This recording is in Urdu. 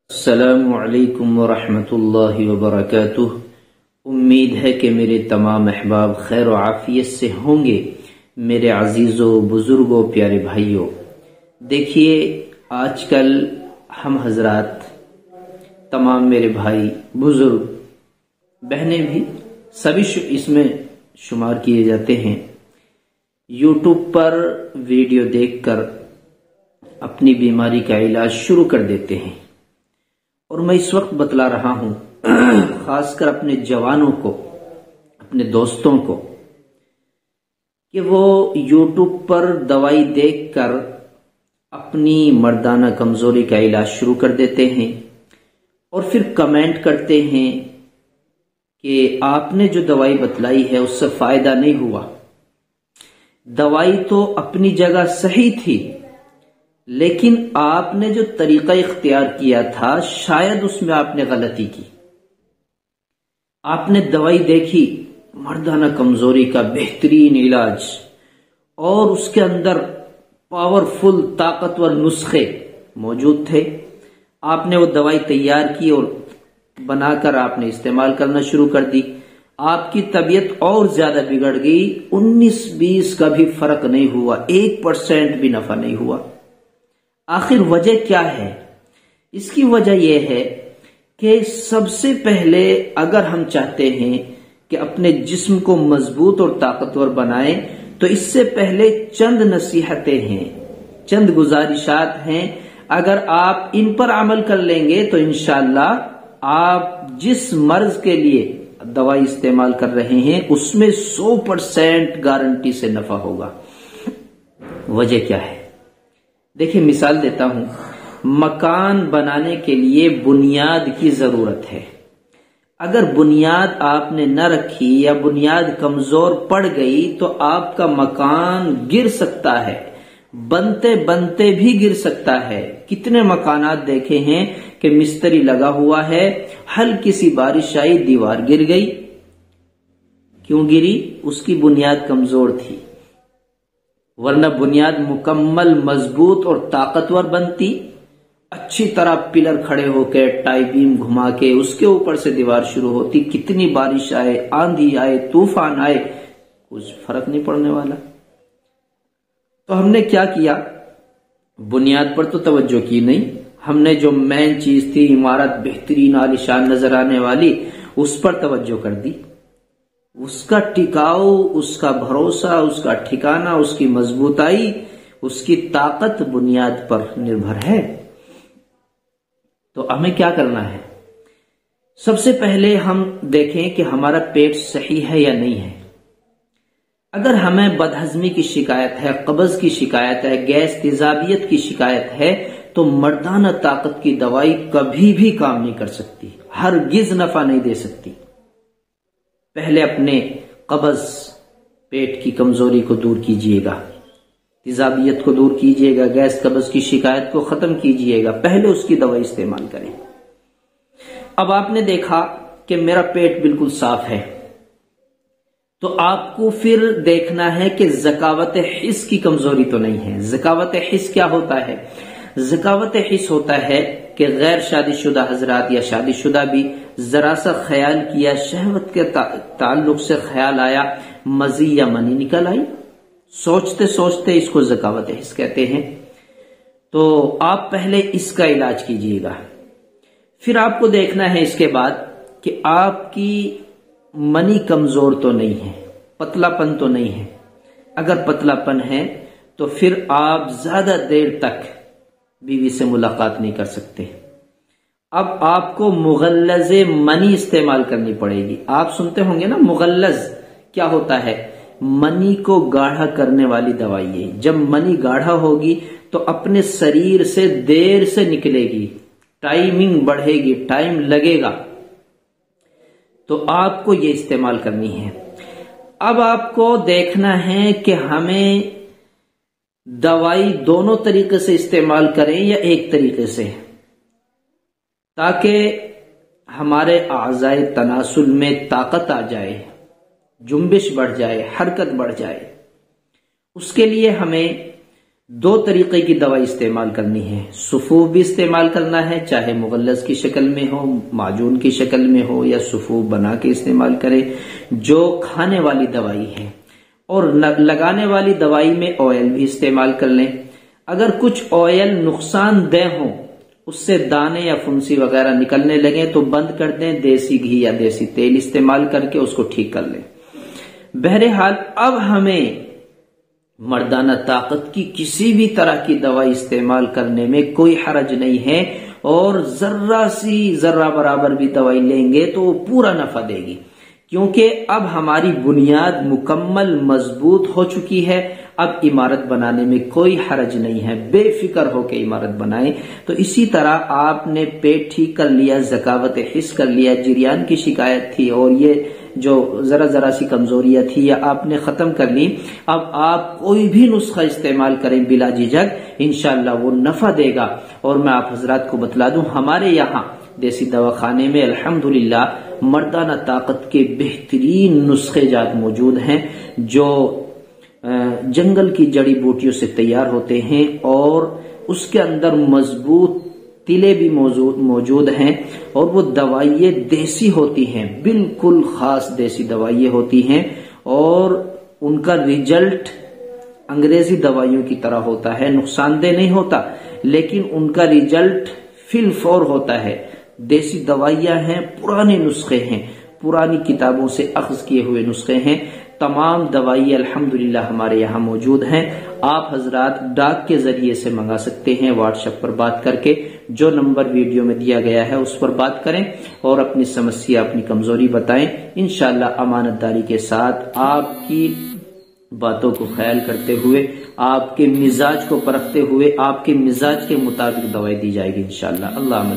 السلام علیکم ورحمۃ اللہ وبرکاتہ۔ امید ہے کہ میرے تمام احباب خیر و عافیت سے ہوں گے۔ میرے عزیزوں، بزرگوں، پیارے بھائیوں، دیکھیے آج کل ہم حضرات تمام میرے بھائی، بزرگ، بہنیں بھی سبھی اس میں شمار کیے جاتے ہیں، یوٹیوب پر ویڈیو دیکھ کر اپنی بیماری کا علاج شروع کر دیتے ہیں۔ اور میں اس وقت بتلا رہا ہوں خاص کر اپنے جوانوں کو، اپنے دوستوں کو، کہ وہ یوٹیوب پر دوائی دیکھ کر اپنی مردانہ کمزوری کا علاج شروع کر دیتے ہیں اور پھر کمنٹ کرتے ہیں کہ آپ نے جو دوائی بتلائی ہے اس سے فائدہ نہیں ہوا۔ دوائی تو اپنی جگہ صحیح تھی، لیکن آپ نے جو طریقہ اختیار کیا تھا شاید اس میں آپ نے غلطی کی۔ آپ نے دوائی دیکھی، مردانہ کمزوری کا بہترین علاج، اور اس کے اندر پاورفل طاقتور نسخے موجود تھے۔ آپ نے وہ دوائی تیار کی اور بنا کر آپ نے استعمال کرنا شروع کر دی۔ آپ کی طبیعت اور زیادہ بگڑ گئی، 19-20 کا بھی فرق نہیں ہوا، 1% بھی نفع نہیں ہوا۔ آخر وجہ کیا ہے؟ اس کی وجہ یہ ہے کہ سب سے پہلے اگر ہم چاہتے ہیں کہ اپنے جسم کو مضبوط اور طاقتور بنائیں تو اس سے پہلے چند نصیحتیں ہیں، چند گزارشات ہیں۔ اگر آپ ان پر عمل کر لیں گے تو انشاءاللہ آپ جس مرض کے لیے دوائی استعمال کر رہے ہیں اس میں 100% گارنٹی سے نفع ہوگا۔ وجہ کیا ہے؟ دیکھیں، مثال دیتا ہوں۔ مکان بنانے کے لیے بنیاد کی ضرورت ہے۔ اگر بنیاد آپ نے نہ رکھی یا بنیاد کمزور پڑ گئی تو آپ کا مکان گر سکتا ہے، بنتے بنتے بھی گر سکتا ہے۔ کتنے مکانات دیکھے ہیں کہ مستری لگا ہوا ہے، ہلکی سی بارش آئی، دیوار گر گئی۔ کیوں گری؟ اس کی بنیاد کمزور تھی، ورنہ بنیاد مکمل مضبوط اور طاقتور بنتی، اچھی طرح پلر کھڑے ہو کے ٹائی بیم گھما کے اس کے اوپر سے دیوار شروع ہوتی، کتنی بارش آئے، آندھی آئے، طوفان آئے، کچھ فرق نہیں پڑنے والا۔ تو ہم نے کیا کیا؟ بنیاد پر تو توجہ کی نہیں، ہم نے جو مین چیز تھی، عمارت بہترین عالیشان نظر آنے والی، اس پر توجہ کر دی۔ اس کا ٹکاؤ، اس کا بھروسہ، اس کا ٹھکانہ، اس کی مضبوطائی، اس کی طاقت بنیاد پر نربھر ہے۔ تو ہمیں کیا کرنا ہے؟ سب سے پہلے ہم دیکھیں کہ ہمارا پیٹ صحیح ہے یا نہیں ہے۔ اگر ہمیں بدہضمی کی شکایت ہے، قبض کی شکایت ہے، گیس تیزابیت کی شکایت ہے تو مردانہ طاقت کی دوائی کبھی بھی کام نہیں کر سکتی، ہرگز نفع نہیں دے سکتی۔ پہلے اپنے قبض، پیٹ کی کمزوری کو دور کیجئے گا، تیزابیت کو دور کیجئے گا، گیس قبض کی شکایت کو ختم کیجئے گا، پہلے اس کی دوائی استعمال کریں۔ اب آپ نے دیکھا کہ میرا پیٹ بالکل صاف ہے، تو آپ کو پھر دیکھنا ہے کہ ذکاوت حس کی کمزوری تو نہیں ہے۔ ذکاوت حس کیا ہوتا ہے؟ ذکاوت حس ہوتا ہے کہ غیر شادی شدہ حضرات یا شادی شدہ بھی ذرا سا خیال کیا، شہوت کے تعلق سے خیال آیا، مزی یا منی نکل آئی، سوچتے سوچتے اس کو ذکاوت حس کہتے ہیں۔ تو آپ پہلے اس کا علاج کیجئے گا۔ پھر آپ کو دیکھنا ہے اس کے بعد کہ آپ کی منی کمزور تو نہیں ہے، پتلا پن تو نہیں ہے۔ اگر پتلا پن ہے تو پھر آپ زیادہ دیر تک بیوی سے ملاقات نہیں کر سکتے۔ اب آپ کو مغلظ منی استعمال کرنی پڑے گی۔ آپ سنتے ہوں گے نا، مغلظ کیا ہوتا ہے؟ منی کو گاڑھا کرنے والی دوائی ہے۔ جب منی گاڑھا ہوگی تو اپنے شریر سے دیر سے نکلے گی، ٹائمنگ بڑھے گی، ٹائم لگے گا، تو آپ کو یہ استعمال کرنی ہے۔ اب آپ کو دیکھنا ہے کہ ہمیں دوائی دونوں طریقے سے استعمال کریں یا ایک طریقے سے، تاکہ ہمارے اعضائے تناسل میں طاقت آ جائے، جنبش بڑھ جائے، حرکت بڑھ جائے۔ اس کے لیے ہمیں دو طریقے کی دوائی استعمال کرنی ہے، سفوف بھی استعمال کرنا ہے، چاہے مغلظ کی شکل میں ہو، معجون کی شکل میں ہو، یا سفوف بنا کے استعمال کرے، جو کھانے والی دوائی ہے۔ اور لگانے والی دوائی میں آئل بھی استعمال کر لیں۔ اگر کچھ آئل نقصان دہ ہوں، اس سے دانے یا فنسی وغیرہ نکلنے لگیں تو بند کر دیں، دیسی گھی یا دیسی تیل استعمال کر کے اس کو ٹھیک کر لیں۔ بہرحال اب ہمیں مردانہ طاقت کی کسی بھی طرح کی دوائی استعمال کرنے میں کوئی حرج نہیں ہے، اور ذرہ برابر بھی دوائی لیں گے تو وہ پورا نفع دے گی، کیونکہ اب ہماری بنیاد مکمل مضبوط ہو چکی ہے۔ اب عمارت بنانے میں کوئی حرج نہیں ہے، بے فکر ہو کے عمارت بنائیں۔ تو اسی طرح آپ نے پیٹ ٹھیک کر لیا، ذکاوت حس کر لیا، جریان کی شکایت تھی اور یہ جو ذرا سی کمزوریاں تھی یا آپ نے ختم کر لی، اب آپ کوئی بھی نسخہ استعمال کریں بلا جھجک، انشاءاللہ وہ نفع دے گا۔ اور میں آپ حضرات کو بتلا دوں، ہمارے یہاں دیسی دواخانے میں الحمدللہ مردانہ طاقت کے بہترین نسخے جات موجود ہیں، جو جنگل کی جڑی بوٹیوں سے تیار ہوتے ہیں، اور اس کے اندر مضبوط تلے بھی موجود ہیں، اور وہ دوائیں دیسی ہوتی ہیں، بالکل خاص دیسی دوائیں ہوتی ہیں، اور ان کا ریزلٹ انگریزی دوائیوں کی طرح ہوتا ہے، نقصان دہ نہیں ہوتا، لیکن ان کا ریزلٹ فی الفور ہوتا ہے۔ دیسی دوائیاں ہیں، پرانے نسخے ہیں، پرانی کتابوں سے اخذ کیے ہوئے نسخے ہیں۔ تمام دوائیں الحمدللہ ہمارے یہاں موجود ہیں۔ آپ حضرات ڈاک کے ذریعے سے منگا سکتے ہیں، واٹس ایپ پر بات کر کے، جو نمبر ویڈیو میں دیا گیا ہے اس پر بات کریں اور اپنی سمسیا، اپنی کمزوری بتائیں۔ انشاءاللہ امانت داری کے ساتھ آپ کی باتوں کو خیال کرتے ہوئے، آپ کے مزاج کو پرکھتے ہوئے، آپ کے مزاج کے مطابق دوائی دی جائے گی انشاءاللہ۔ اللہ